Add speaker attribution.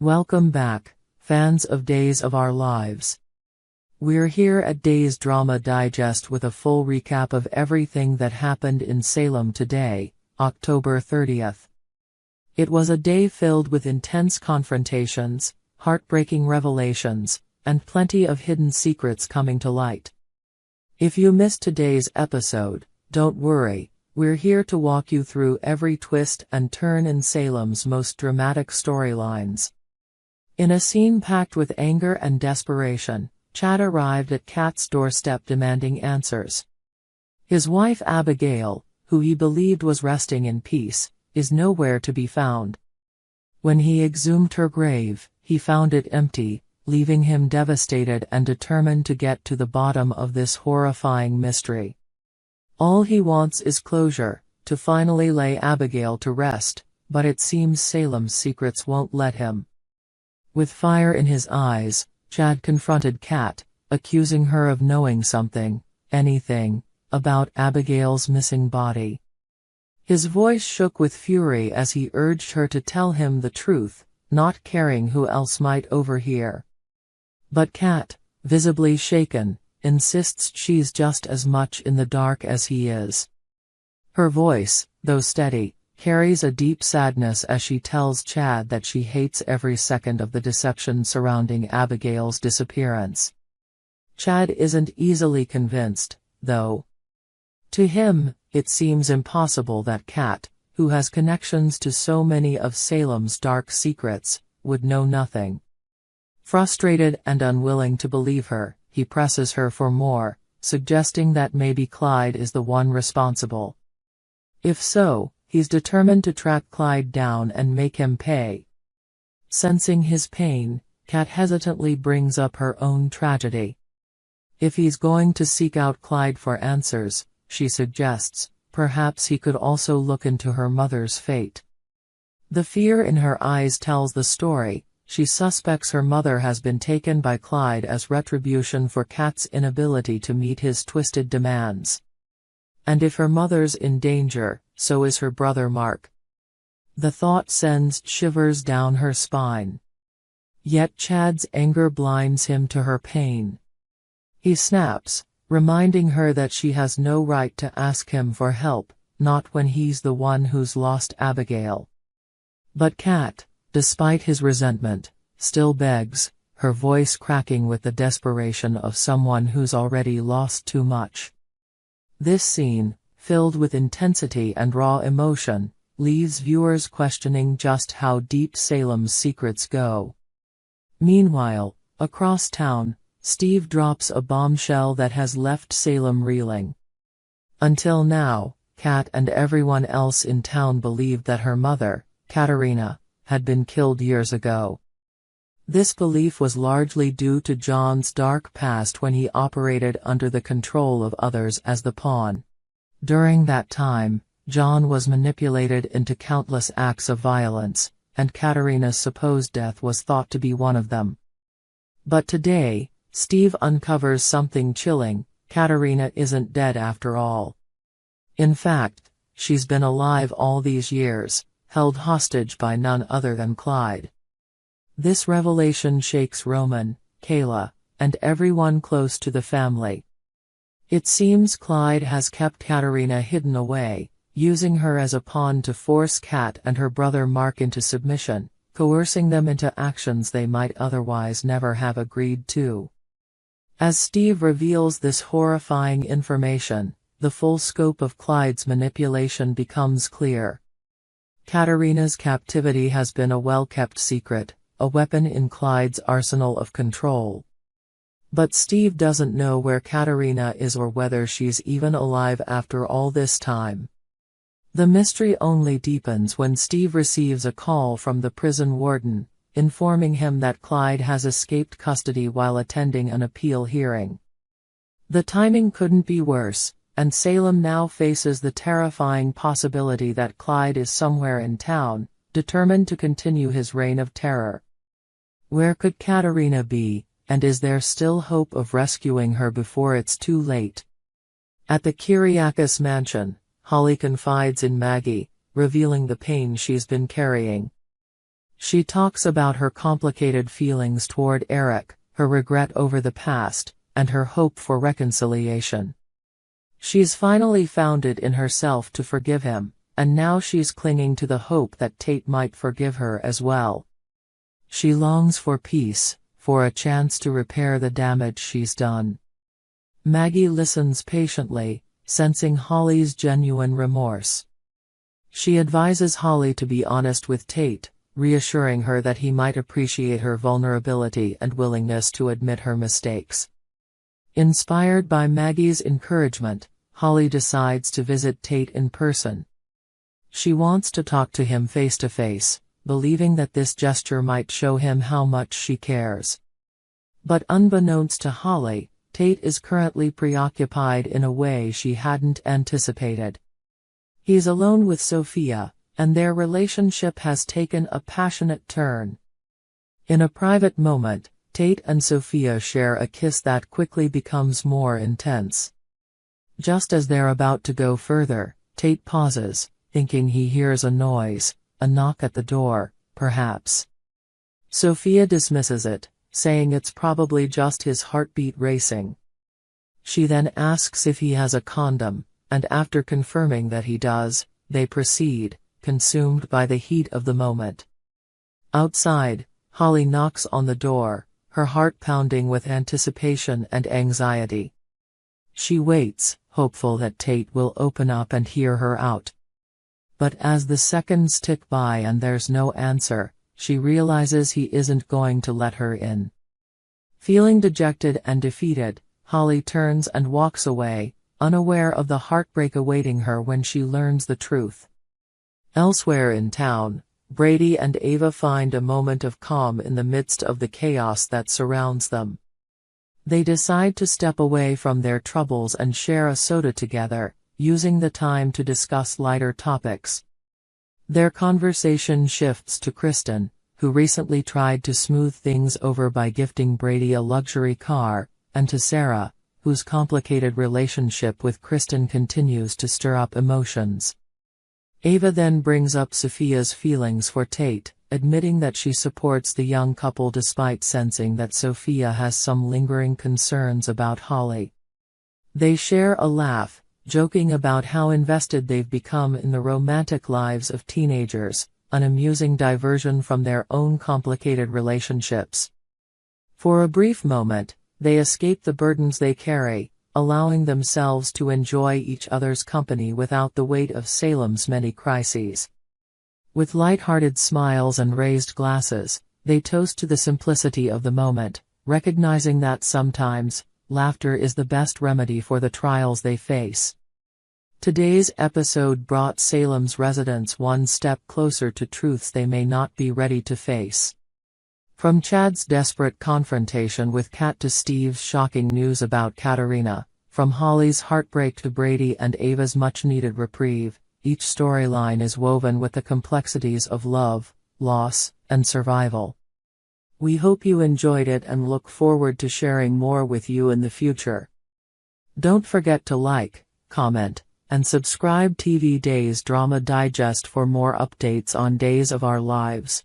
Speaker 1: Welcome back, fans of Days of Our Lives. We're here at Days Drama Digest with a full recap of everything that happened in Salem today, October 30th. It was a day filled with intense confrontations, heartbreaking revelations, and plenty of hidden secrets coming to light. If you missed today's episode, don't worry, we're here to walk you through every twist and turn in Salem's most dramatic storylines. In a scene packed with anger and desperation, Chad arrived at Kat's doorstep demanding answers. His wife Abigail, who he believed was resting in peace, is nowhere to be found. When he exhumed her grave, he found it empty, leaving him devastated and determined to get to the bottom of this horrifying mystery. All he wants is closure, to finally lay Abigail to rest, but it seems Salem's secrets won't let him. With fire in his eyes, Chad confronted Kat, accusing her of knowing something, anything, about Abigail's missing body. His voice shook with fury as he urged her to tell him the truth, not caring who else might overhear. But Kat, visibly shaken, insists she's just as much in the dark as he is. Her voice, though steady, carries a deep sadness as she tells Chad that she hates every second of the deception surrounding Abigail's disappearance. Chad isn't easily convinced, though. To him, it seems impossible that Kat, who has connections to so many of Salem's dark secrets, would know nothing. Frustrated and unwilling to believe her, he presses her for more, suggesting that maybe Clyde is the one responsible. If so, he's determined to track Clyde down and make him pay. Sensing his pain, Kat hesitantly brings up her own tragedy. If he's going to seek out Clyde for answers, she suggests, perhaps he could also look into her mother's fate. The fear in her eyes tells the story. She suspects her mother has been taken by Clyde as retribution for Kat's inability to meet his twisted demands. And if her mother's in danger, so is her brother Mark. The thought sends shivers down her spine. Yet Chad's anger blinds him to her pain. He snaps, reminding her that she has no right to ask him for help, not when he's the one who's lost Abigail. But Kat, despite his resentment, still begs, her voice cracking with the desperation of someone who's already lost too much. This scene, filled with intensity and raw emotion, leaves viewers questioning just how deep Salem's secrets go. Meanwhile, across town, Steve drops a bombshell that has left Salem reeling. Until now, Kat and everyone else in town believed that her mother, Katerina, had been killed years ago. This belief was largely due to John's dark past when he operated under the control of others as the pawn. During that time, John was manipulated into countless acts of violence, and Katerina's supposed death was thought to be one of them. But today, Steve uncovers something chilling: Katerina isn't dead after all. In fact, she's been alive all these years, held hostage by none other than Clyde. This revelation shakes Roman, Kayla, and everyone close to the family. It seems Clyde has kept Katerina hidden away, using her as a pawn to force Kat and her brother Mark into submission, coercing them into actions they might otherwise never have agreed to. As Steve reveals this horrifying information, the full scope of Clyde's manipulation becomes clear. Katerina's captivity has been a well-kept secret, a weapon in Clyde's arsenal of control. But Steve doesn't know where Katerina is or whether she's even alive after all this time. The mystery only deepens when Steve receives a call from the prison warden, informing him that Clyde has escaped custody while attending an appeal hearing. The timing couldn't be worse, and Salem now faces the terrifying possibility that Clyde is somewhere in town, determined to continue his reign of terror. Where could Katerina be, and is there still hope of rescuing her before it's too late? At the Kyriakis mansion, Holly confides in Maggie, revealing the pain she's been carrying. She talks about her complicated feelings toward Eric, her regret over the past, and her hope for reconciliation. She's finally found it in herself to forgive him, and now she's clinging to the hope that Tate might forgive her as well. She longs for peace, for a chance to repair the damage she's done. Maggie listens patiently, sensing Holly's genuine remorse. She advises Holly to be honest with Tate, reassuring her that he might appreciate her vulnerability and willingness to admit her mistakes. Inspired by Maggie's encouragement, Holly decides to visit Tate in person. She wants to talk to him face to face, believing that this gesture might show him how much she cares. But unbeknownst to Holly, Tate is currently preoccupied in a way she hadn't anticipated. He's alone with Sophia, and their relationship has taken a passionate turn. In a private moment, Tate and Sophia share a kiss that quickly becomes more intense. Just as they're about to go further, Tate pauses, thinking he hears a noise, a knock at the door, perhaps. Sophia dismisses it, saying it's probably just his heartbeat racing. She then asks if he has a condom, and after confirming that he does, they proceed, consumed by the heat of the moment. Outside, Holly knocks on the door, her heart pounding with anticipation and anxiety. She waits, hopeful that Tate will open up and hear her out. But as the seconds tick by and there's no answer, she realizes he isn't going to let her in. Feeling dejected and defeated, Holly turns and walks away, unaware of the heartbreak awaiting her when she learns the truth. Elsewhere in town, Brady and Ava find a moment of calm in the midst of the chaos that surrounds them. They decide to step away from their troubles and share a soda together, using the time to discuss lighter topics. Their conversation shifts to Kristen, who recently tried to smooth things over by gifting Brady a luxury car, and to Sarah, whose complicated relationship with Kristen continues to stir up emotions. Ava then brings up Sophia's feelings for Tate, admitting that she supports the young couple despite sensing that Sophia has some lingering concerns about Holly. They share a laugh, joking about how invested they've become in the romantic lives of teenagers, an amusing diversion from their own complicated relationships. For a brief moment, they escape the burdens they carry, allowing themselves to enjoy each other's company without the weight of Salem's many crises. With light-hearted smiles and raised glasses, they toast to the simplicity of the moment, recognizing that sometimes, laughter is the best remedy for the trials they face. Today's episode brought Salem's residents one step closer to truths they may not be ready to face. From Chad's desperate confrontation with Kat to Steve's shocking news about Katerina, from Holly's heartbreak to Brady and Ava's much-needed reprieve, each storyline is woven with the complexities of love, loss, and survival. We hope you enjoyed it and look forward to sharing more with you in the future. Don't forget to like, comment, and subscribe TV Days Drama Digest for more updates on Days of Our Lives.